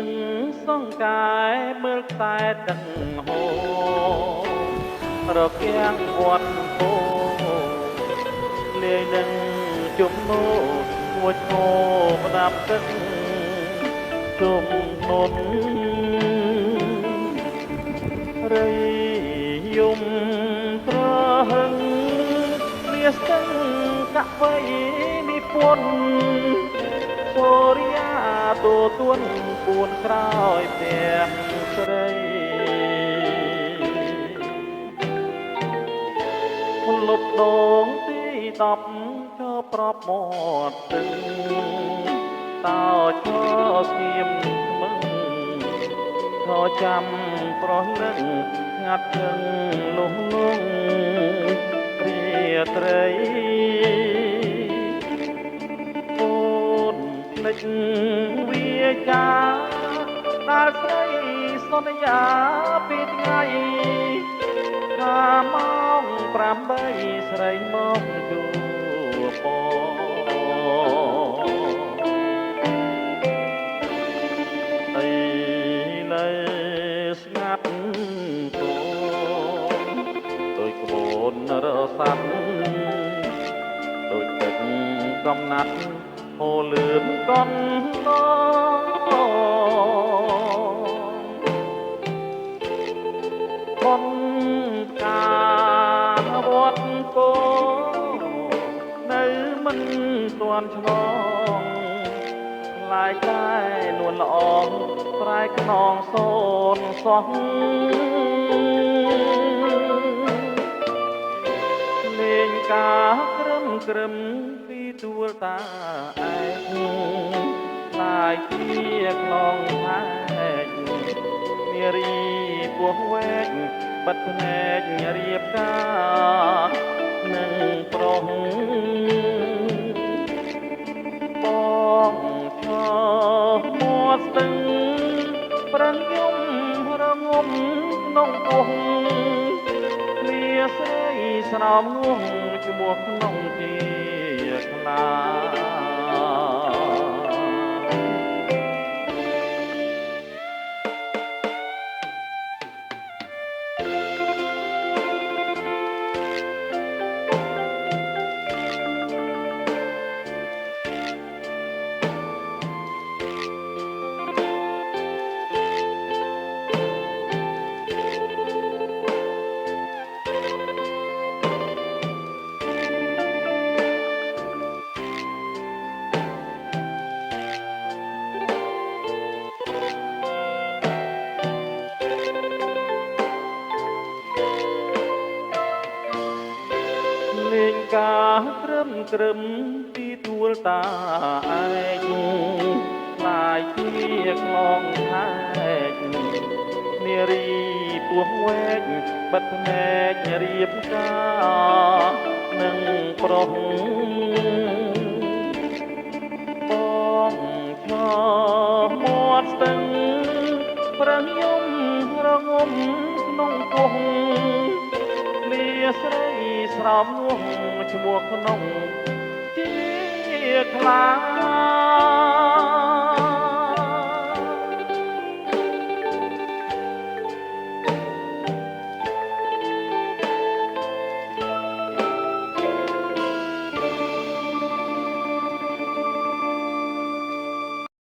នឹងសង្កាយមើលតែទឹកហូររគាំងវត្តពោលាយនឹងជំនោួចហូផ្ដាប់ទឹកជុំនុនរីយំត្រហឹងមាសស្ទឹងកវៃនិពន្ធសូរិយាទូទួនពួនក្រោយផ្ទះស្រីលុបដងទី10ចប្រប់មាត់ទឹកតោចស្ងៀមមឹងខចាំប្រោះលឹងស្ងាត់ជឹងលុះលងរាត្រីអូនភ្លេចវាចាដាល់ស្រីសន្យាពីថ្ងៃថាម៉ោង8ស្រីមកជួបអីនៅស្ងាត់ទូដោយក្បូនរសាត់ដោយទឹកកំណាត់ហូរលឿនកន់ឡងការវត្តពោនៅមិនទាន់ឆ្លងឡាយតែនួនល្អប្រែខ្នងសូនសោះលេងការក្រឹមពីទួលតាឯកឡាយជាខ្នងថែកនារីពោះវែកបិទភ្នែករៀបការនឹងប្រុសបងឈរមាត់ស្ទឹងប្រឹងយំរងំក្នុងពោះលាស្រីស្រោមងងឈ្មោះក្នុងជាខ្លាលេងការក្រឹមពីទួលតាឯកឡាយជាខ្នងថែកនារីពោះវែកបិទភ្នែករៀបការនឹងប្រុសបងឈរមាត់ស្ទឹងប្រឹងយំរងំក្នុងពោះលាស្រីស្រោមងងឈ្មោះក្នុងជាខ្លា